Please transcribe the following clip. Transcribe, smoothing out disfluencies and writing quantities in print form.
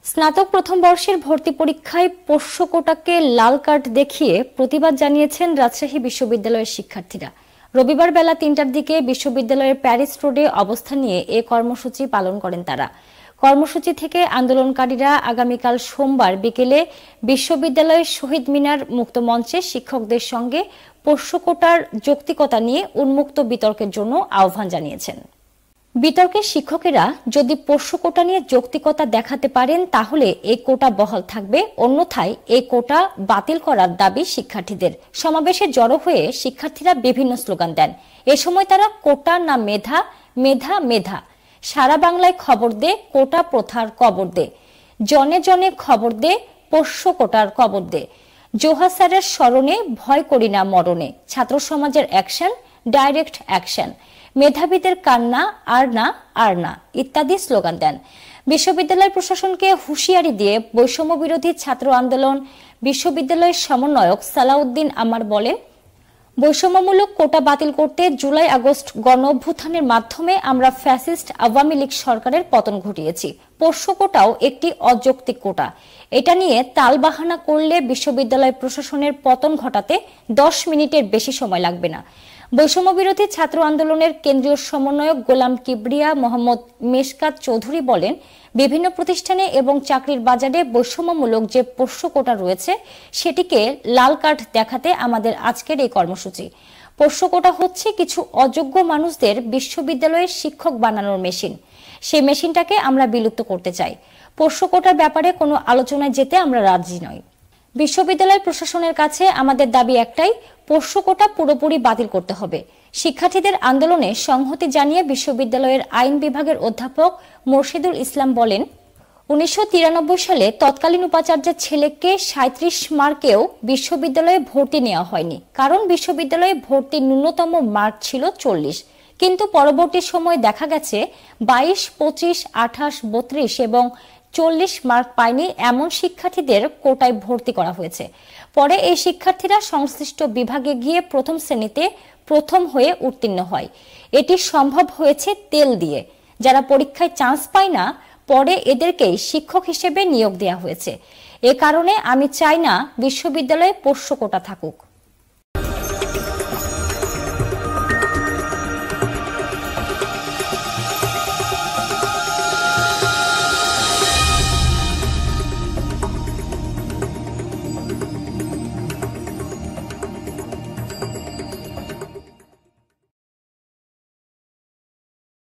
স্নাতক প্রথম বর্ষের ভর্তি পরীক্ষায় পোষ্য কোটাকে লাল কার্ড দেখিয়ে প্রতিবাদ জানিয়েছেন রাজশাহী বিশ্ববিদ্যালয়ের শিক্ষার্থীরা। রবিবার বেলা ৩টার দিকে বিশ্ববিদ্যালয়ের প্যারিস রোডে অবস্থান নিয়ে এ কর্মসূচি পালন করেন তারা। কর্মসূচি থেকে আন্দোলনকারীরা আগামীকাল সোমবার বিকেলে বিশ্ববিদ্যালয়ের শহীদ মিনার মুক্ত মঞ্চে শিক্ষকদের সঙ্গে পোষ্য কোটার যৌক্তিকতা নিয়ে উন্মুক্ত বিতর্কের জন্য আহ্বান জানিয়েছেন। বিতর্কে শিক্ষকেরা যদি পোষ্য কোটা নিয়ে যৌক্তিকতা দেখাতে পারেন তাহলে এই কোটা বহাল থাকবে, অন্যথায় এই কোটা বাতিল করার দাবি শিক্ষার্থীদের। সমাবেশে জড়ো হয়ে শিক্ষার্থীরা বিভিন্ন স্লোগান দেন। এ সময় তারা কোটা না মেধা, মেধা মেধা, সারা বাংলায় খবর দে, কোটা প্রথার কবর দে, জনে জনে খবর দে, পোষ্য কোটার কবর দে, জোহা স্যারের স্মরণে ভয় করি না মরণে, ছাত্র সমাজের অ্যাকশন, ডাইরেক্ট অ্যাকশন, মেধাবীদের কান্না আর না আর না ইত্যাদি স্লোগান দেন। বিশ্ববিদ্যালয় প্রশাসনকে হুঁশিয়ারি দিয়ে বৈষম্য বিরোধী ছাত্র আন্দোলন বিশ্ববিদ্যালয়ের সমন্বয়ক সালাউদ্দিন আমার বলেন, বৈষম্যমূলক কোটা বাতিল করতে জুলাই আগস্ট গণ অভ্যুত্থানের মাধ্যমে আমরা ফ্যাসিস্ট আওয়ামী লীগ সরকারের পতন ঘটিয়েছি। পোষ্য কোটাও একটি অযৌক্তিক কোটা। এটা নিয়ে তালবাহানা করলে বিশ্ববিদ্যালয় প্রশাসনের পতন ঘটাতে 10 মিনিটের বেশি সময় লাগবে না। বৈষম্য বিরোধী ছাত্র আন্দোলনের কেন্দ্রীয় সমন্বয়ক গোলাম কিবরিয়া মোহাম্মদ মেশকাত চৌধুরী বলেন, বিভিন্ন প্রতিষ্ঠানে এবং চাকরির বাজারে বৈষম্যমূলক যে পোষ্য কোটা রয়েছে সেটিকে লাল কার্ড দেখাতে আমাদের আজকের এই কর্মসূচি। পোষ্য কোটা হচ্ছে কিছু অযোগ্য মানুষদের বিশ্ববিদ্যালয়ের শিক্ষক বানানোর মেশিন। সেই মেশিনটাকে আমরা বিলুপ্ত করতে চাই। পোষ্য কোটার ব্যাপারে কোনো আলোচনায় যেতে আমরা রাজি নই। বিশ্ববিদ্যালয় প্রশাসনের কাছে আমাদের দাবি একটাই, পোষ্য কোটা পুরোপুরি বাতিল করতে হবে। শিক্ষার্থীদের আন্দোলনে সংহতি জানিয়ে বিশ্ববিদ্যালয়ের আইন বিভাগের অধ্যাপক মোর্শেদুল ইসলাম বলেন, 1993 সালে তৎকালীন উপাচার্যের ছেলেকে 37 মার্কেও বিশ্ববিদ্যালয়ে ভর্তি নেওয়া হয়নি, কারণ বিশ্ববিদ্যালয়ে ভর্তির ন্যূনতম মার্ক ছিল 40। কিন্তু পরবর্তী সময়ে দেখা গেছে 22, 25, 28, 32 এবং 40 মার্ক পায়নি এমন শিক্ষার্থীদের কোটায় ভর্তি করা হয়েছে। পরে এই শিক্ষার্থীরা সংশ্লিষ্ট বিভাগে গিয়ে প্রথম শ্রেণীতে প্রথম হয়ে উত্তীর্ণ হয়। এটি সম্ভব হয়েছে তেল দিয়ে। যারা পরীক্ষায় চান্স পায় না, পরে এদেরকেই শিক্ষক হিসেবে নিয়োগ দেওয়া হয়েছে। এ কারণে আমি চাই না বিশ্ববিদ্যালয়ে পোষ্য কোটা থাকুক।